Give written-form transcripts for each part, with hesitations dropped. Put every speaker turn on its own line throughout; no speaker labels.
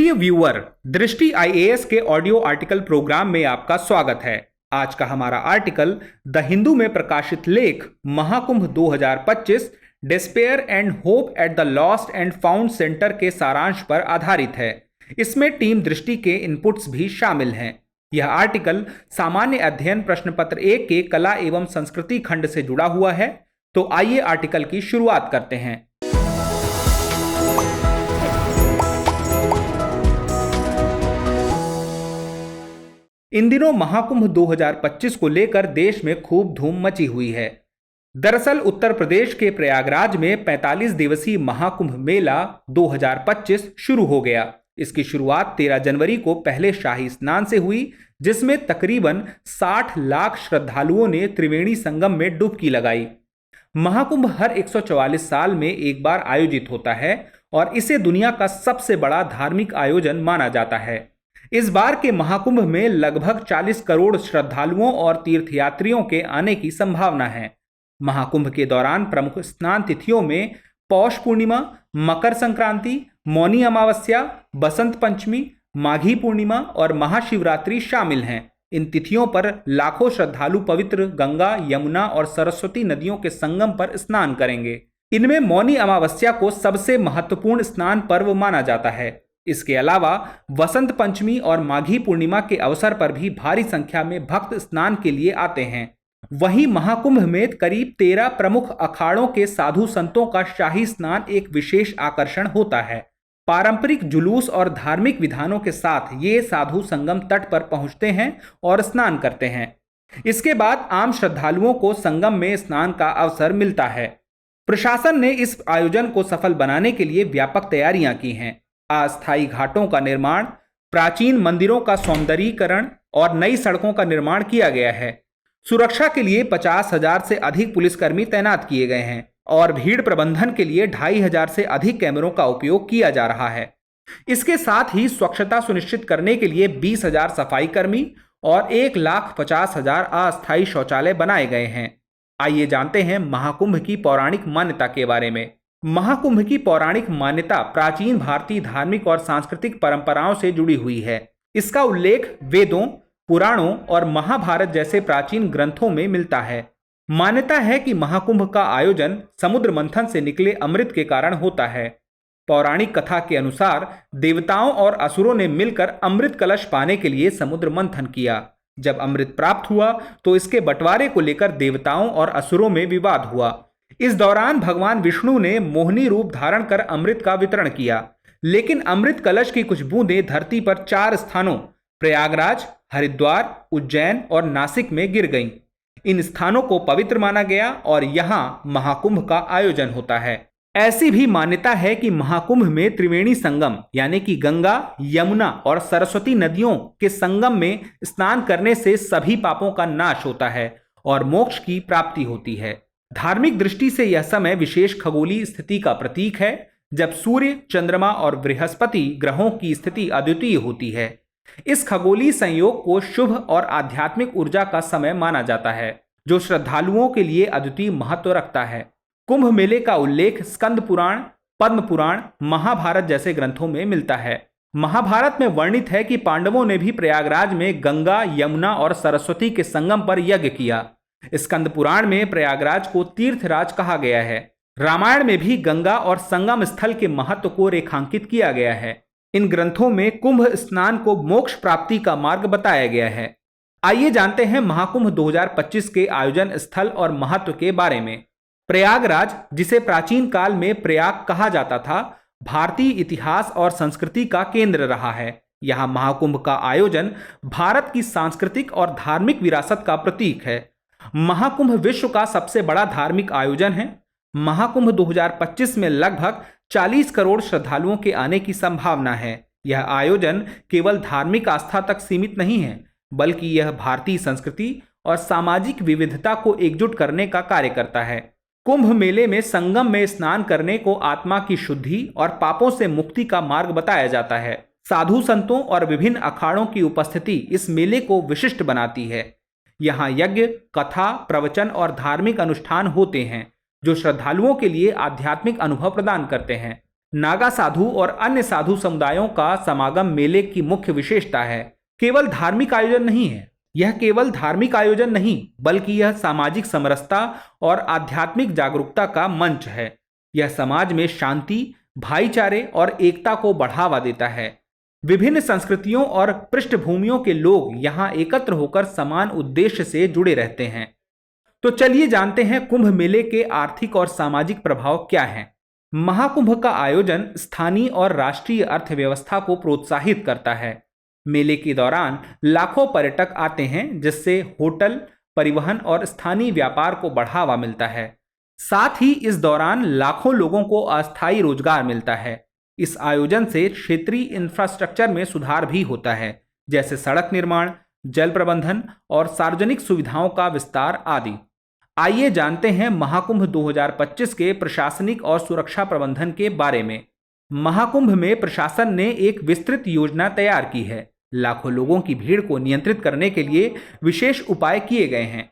प्रिय व्यूअर, दृष्टि आईएएस के ऑडियो आर्टिकल प्रोग्राम में आपका स्वागत है। आज का हमारा आर्टिकल द हिंदू में प्रकाशित लेख Mahakumbh 2025 despair and hope at the lost and found centre के सारांश पर आधारित है। इसमें टीम दृष्टि के इनपुट्स भी शामिल हैं। यह आर्टिकल सामान्य अध्ययन प्रश्न पत्र 1 के कला एवं संस्कृति खंड से जुड़ा हुआ है। तो आइए आर्टिकल की शुरुआत करते हैं। इन दिनों महाकुंभ 2025 को लेकर देश में खूब धूम मची हुई है। दरअसल उत्तर प्रदेश के प्रयागराज में 45 दिवसीय महाकुंभ मेला 2025 शुरू हो गया। इसकी शुरुआत 13 जनवरी को पहले शाही स्नान से हुई, जिसमें तकरीबन 60 लाख श्रद्धालुओं ने त्रिवेणी संगम में डुबकी लगाई। महाकुंभ हर 144 साल में एक बार आयोजित होता है और इसे दुनिया का सबसे बड़ा धार्मिक आयोजन माना जाता है। इस बार के महाकुंभ में लगभग 40 करोड़ श्रद्धालुओं और तीर्थयात्रियों के आने की संभावना है। महाकुंभ के दौरान प्रमुख स्नान तिथियों में पौष पूर्णिमा, मकर संक्रांति, मौनी अमावस्या, बसंत पंचमी, माघी पूर्णिमा और महाशिवरात्रि शामिल हैं। इन तिथियों पर लाखों श्रद्धालु पवित्र गंगा, यमुना और सरस्वती नदियों के संगम पर स्नान करेंगे। इनमें मौनी अमावस्या को सबसे महत्वपूर्ण स्नान पर्व माना जाता है। इसके अलावा वसंत पंचमी और माघी पूर्णिमा के अवसर पर भी भारी संख्या में भक्त स्नान के लिए आते हैं। वहीं महाकुंभ में करीब 13 प्रमुख अखाड़ों के साधु संतों का शाही स्नान एक विशेष आकर्षण होता है। पारंपरिक जुलूस और धार्मिक विधानों के साथ ये साधु संगम तट पर पहुंचते हैं और स्नान करते हैं। इसके बाद आम श्रद्धालुओं को संगम में स्नान का अवसर मिलता है। प्रशासन ने इस आयोजन को सफल बनाने के लिए व्यापक तैयारियां की हैं। अस्थायी घाटों का निर्माण, प्राचीन मंदिरों का सौंदर्यीकरण और नई सड़कों का निर्माण किया गया है। सुरक्षा के लिए 50,000 से अधिक पुलिसकर्मी तैनात किए गए हैं और भीड़ प्रबंधन के लिए 2,500 से अधिक कैमरों का उपयोग किया जा रहा है। इसके साथ ही स्वच्छता सुनिश्चित करने के लिए 20,000 सफाई कर्मी और 1,50,000 अस्थायी शौचालय बनाए गए हैं। आइए जानते हैं महाकुंभ की पौराणिक मान्यता के बारे में। महाकुंभ की पौराणिक मान्यता प्राचीन भारतीय धार्मिक और सांस्कृतिक परंपराओं से जुड़ी हुई है। इसका उल्लेख वेदों, पुराणों और महाभारत जैसे प्राचीन ग्रंथों में मिलता है। मान्यता है कि महाकुंभ का आयोजन समुद्र मंथन से निकले अमृत के कारण होता है। पौराणिक कथा के अनुसार देवताओं और असुरों ने मिलकर अमृत कलश पाने के लिए समुद्र मंथन किया। जब अमृत प्राप्त हुआ तो इसके बंटवारे को लेकर देवताओं और असुरों में विवाद हुआ। इस दौरान भगवान विष्णु ने मोहिनी रूप धारण कर अमृत का वितरण किया, लेकिन अमृत कलश की कुछ बूंदें धरती पर 4 स्थानों प्रयागराज, हरिद्वार, उज्जैन और नासिक में गिर गईं। इन स्थानों को पवित्र माना गया और यहां महाकुंभ का आयोजन होता है। ऐसी भी मान्यता है कि महाकुंभ में त्रिवेणी संगम यानी कि गंगा, यमुना और सरस्वती नदियों के संगम में स्नान करने से सभी पापों का नाश होता है और मोक्ष की प्राप्ति होती है। धार्मिक दृष्टि से यह समय विशेष खगोलीय स्थिति का प्रतीक है, जब सूर्य, चंद्रमा और बृहस्पति ग्रहों की स्थिति अद्वितीय होती है। इस खगोलीय संयोग को शुभ और आध्यात्मिक ऊर्जा का समय माना जाता है, जो श्रद्धालुओं के लिए अद्वितीय महत्व रखता है। कुंभ मेले का उल्लेख स्कंद पुराण, पद्म पुराण, महाभारत जैसे ग्रंथों में मिलता है। महाभारत में वर्णित है कि पांडवों ने भी प्रयागराज में गंगा, यमुना और सरस्वती के संगम पर यज्ञ किया। स्कंद पुराण में प्रयागराज को तीर्थराज कहा गया है। रामायण में भी गंगा और संगम स्थल के महत्व को रेखांकित किया गया है। इन ग्रंथों में कुंभ स्नान को मोक्ष प्राप्ति का मार्ग बताया गया है। आइए जानते हैं महाकुंभ 2025 के आयोजन स्थल और महत्व के बारे में। प्रयागराज, जिसे प्राचीन काल में प्रयाग कहा जाता था, भारतीय इतिहास और संस्कृति का केंद्र रहा है। यहाँ महाकुंभ का आयोजन भारत की सांस्कृतिक और धार्मिक विरासत का प्रतीक है। महाकुंभ विश्व का सबसे बड़ा धार्मिक आयोजन है। महाकुंभ 2025 में लगभग 40 करोड़ श्रद्धालुओं के आने की संभावना है। यह आयोजन केवल धार्मिक आस्था तक सीमित नहीं है, बल्कि यह भारतीय संस्कृति और सामाजिक विविधता को एकजुट करने का कार्य करता है। कुंभ मेले में संगम में स्नान करने को आत्मा की शुद्धि और पापों से मुक्ति का मार्ग बताया जाता है। साधु संतों और विभिन्न अखाड़ों की उपस्थिति इस मेले को विशिष्ट बनाती है। यहाँ यज्ञ, कथा, प्रवचन और धार्मिक अनुष्ठान होते हैं, जो श्रद्धालुओं के लिए आध्यात्मिक अनुभव प्रदान करते हैं। नागा साधु और अन्य साधु समुदायों का समागम मेले की मुख्य विशेषता है। केवल धार्मिक आयोजन नहीं है, यह केवल धार्मिक आयोजन नहीं बल्कि यह सामाजिक समरसता और आध्यात्मिक जागरूकता का मंच है। यह समाज में शांति, भाईचारे और एकता को बढ़ावा देता है। विभिन्न संस्कृतियों और पृष्ठभूमियों के लोग यहाँ एकत्र होकर समान उद्देश्य से जुड़े रहते हैं। तो चलिए जानते हैं कुंभ मेले के आर्थिक और सामाजिक प्रभाव क्या हैं। महाकुंभ का आयोजन स्थानीय और राष्ट्रीय अर्थव्यवस्था को प्रोत्साहित करता है। मेले के दौरान लाखों पर्यटक आते हैं, जिससे होटल, परिवहन और स्थानीय व्यापार को बढ़ावा मिलता है। साथ ही इस दौरान लाखों लोगों को अस्थायी रोजगार मिलता है। इस आयोजन से क्षेत्रीय इंफ्रास्ट्रक्चर में सुधार भी होता है, जैसे सड़क निर्माण, जल प्रबंधन और सार्वजनिक सुविधाओं का विस्तार आदि। आइए जानते हैं महाकुंभ 2025 के प्रशासनिक और सुरक्षा प्रबंधन के बारे में। महाकुंभ में प्रशासन ने एक विस्तृत योजना तैयार की है। लाखों लोगों की भीड़ को नियंत्रित करने के लिए विशेष उपाय किए गए हैं।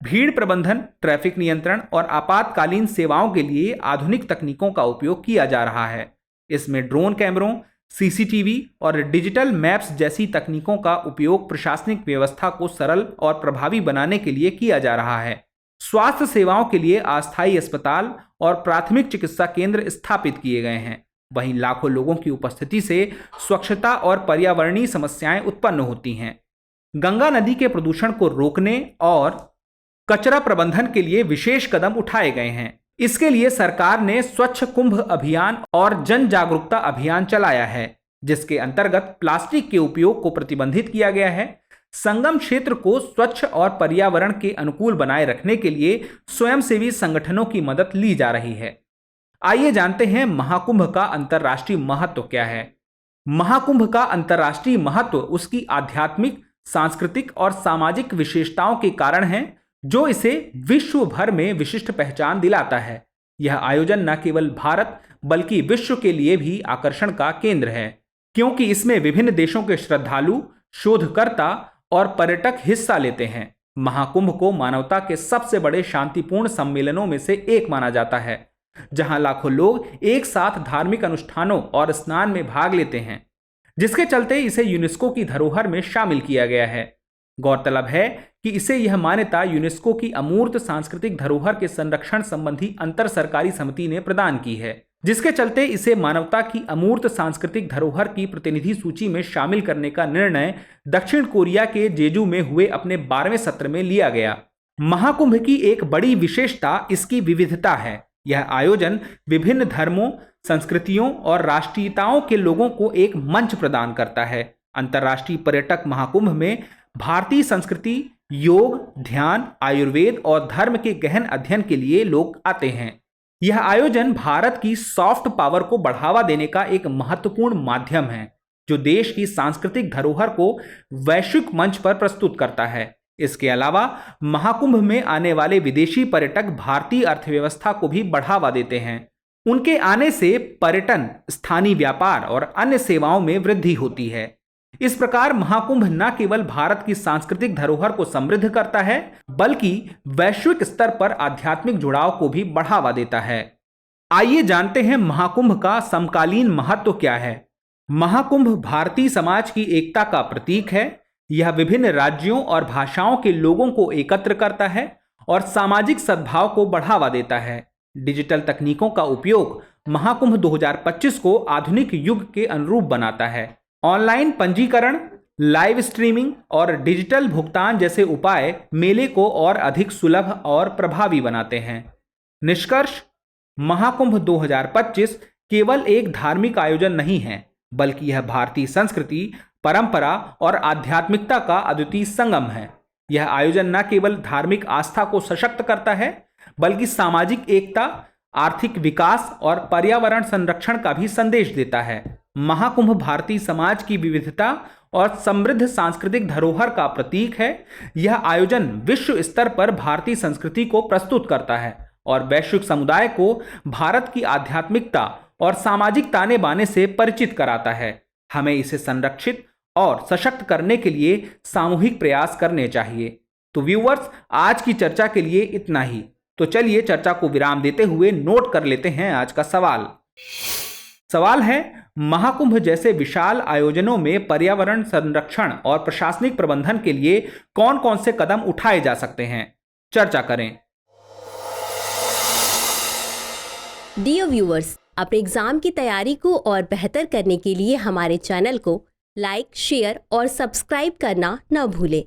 भीड़ प्रबंधन, ट्रैफिक नियंत्रण और आपातकालीन सेवाओं के लिए आधुनिक तकनीकों का उपयोग किया जा रहा है। इसमें ड्रोन कैमरों, सीसीटीवी और डिजिटल मैप्स जैसी तकनीकों का उपयोग प्रशासनिक व्यवस्था को सरल और प्रभावी बनाने के लिए किया जा रहा है। स्वास्थ्य सेवाओं के लिए अस्थायी अस्पताल और प्राथमिक चिकित्सा केंद्र स्थापित किए गए हैं। वहीं लाखों लोगों की उपस्थिति से स्वच्छता और पर्यावरणीय समस्याएं उत्पन्न होती हैं। गंगा नदी के प्रदूषण को रोकने और कचरा प्रबंधन के लिए विशेष कदम उठाए गए हैं। इसके लिए सरकार ने स्वच्छ कुंभ अभियान और जन जागरूकता अभियान चलाया है, जिसके अंतर्गत प्लास्टिक के उपयोग को प्रतिबंधित किया गया है। संगम क्षेत्र को स्वच्छ और पर्यावरण के अनुकूल बनाए रखने के लिए स्वयंसेवी संगठनों की मदद ली जा रही है। आइए जानते हैं महाकुंभ का अंतर्राष्ट्रीय महत्व क्या है। महाकुंभ का अंतर्राष्ट्रीय महत्व उसकी आध्यात्मिक, सांस्कृतिक और सामाजिक विशेषताओं के कारण है, जो इसे विश्व भर में विशिष्ट पहचान दिलाता है। यह आयोजन न केवल भारत बल्कि विश्व के लिए भी आकर्षण का केंद्र है, क्योंकि इसमें विभिन्न देशों के श्रद्धालु, शोधकर्ता और पर्यटक हिस्सा लेते हैं। महाकुंभ को मानवता के सबसे बड़े शांतिपूर्ण सम्मेलनों में से एक माना जाता है, जहां लाखों लोग एक साथ धार्मिक अनुष्ठानों और स्नान में भाग लेते हैं, जिसके चलते इसे यूनेस्को की धरोहर में शामिल किया गया है। गौरतलब है कि इसे यह मान्यता यूनेस्को की अमूर्त सांस्कृतिक धरोहर के संरक्षण संबंधी अंतर सरकारी समिति ने प्रदान की है, जिसके चलते इसे मानवता की अमूर्त सांस्कृतिक धरोहर की प्रतिनिधि सूची में शामिल करने का निर्णय दक्षिण कोरिया के जेजू में हुए अपने 12वें सत्र में लिया गया। महाकुंभ की एक बड़ी विशेषता इसकी विविधता है। यह आयोजन विभिन्न धर्मों, संस्कृतियों और राष्ट्रीयताओं के लोगों को एक मंच प्रदान करता है। अंतर्राष्ट्रीय पर्यटक महाकुंभ में भारतीय संस्कृति, योग, ध्यान, आयुर्वेद और धर्म के गहन अध्ययन के लिए लोग आते हैं। यह आयोजन भारत की सॉफ्ट पावर को बढ़ावा देने का एक महत्वपूर्ण माध्यम है, जो देश की सांस्कृतिक धरोहर को वैश्विक मंच पर प्रस्तुत करता है। इसके अलावा महाकुंभ में आने वाले विदेशी पर्यटक भारतीय अर्थव्यवस्था को भी बढ़ावा देते हैं। उनके आने से पर्यटन, स्थानीय व्यापार और अन्य सेवाओं में वृद्धि होती है। इस प्रकार महाकुंभ न केवल भारत की सांस्कृतिक धरोहर को समृद्ध करता है, बल्कि वैश्विक स्तर पर आध्यात्मिक जुड़ाव को भी बढ़ावा देता है। आइए जानते हैं महाकुंभ का समकालीन महत्व क्या है। महाकुंभ भारतीय समाज की एकता का प्रतीक है। यह विभिन्न राज्यों और भाषाओं के लोगों को एकत्र करता है और सामाजिक सद्भाव को बढ़ावा देता है। डिजिटल तकनीकों का उपयोग महाकुंभ 2025 को आधुनिक युग के अनुरूप बनाता है। ऑनलाइन पंजीकरण, लाइव स्ट्रीमिंग और डिजिटल भुगतान जैसे उपाय मेले को और अधिक सुलभ और प्रभावी बनाते हैं। निष्कर्ष, महाकुंभ 2025 केवल एक धार्मिक आयोजन नहीं है, बल्कि यह भारतीय संस्कृति, परंपरा और आध्यात्मिकता का अद्वितीय संगम है। यह आयोजन न केवल धार्मिक आस्था को सशक्त करता है, बल्कि सामाजिक एकता, आर्थिक विकास और पर्यावरण संरक्षण का भी संदेश देता है। महाकुंभ भारतीय समाज की विविधता और समृद्ध सांस्कृतिक धरोहर का प्रतीक है। यह आयोजन विश्व स्तर पर भारतीय संस्कृति को प्रस्तुत करता है और वैश्विक समुदाय को भारत की आध्यात्मिकता और सामाजिक ताने बाने से परिचित कराता है। हमें इसे संरक्षित और सशक्त करने के लिए सामूहिक प्रयास करने चाहिए। तो व्यूअर्स, आज की चर्चा के लिए इतना ही। तो चलिए चर्चा को विराम देते हुए नोट कर लेते हैं आज का सवाल। सवाल है, महाकुंभ जैसे विशाल आयोजनों में पर्यावरण संरक्षण और प्रशासनिक प्रबंधन के लिए कौन कौन से कदम उठाए जा सकते हैं? चर्चा करें।
डियर व्यूअर्स, अपने एग्जाम की तैयारी को और बेहतर करने के लिए हमारे चैनल को लाइक, शेयर और सब्सक्राइब करना न भूलें।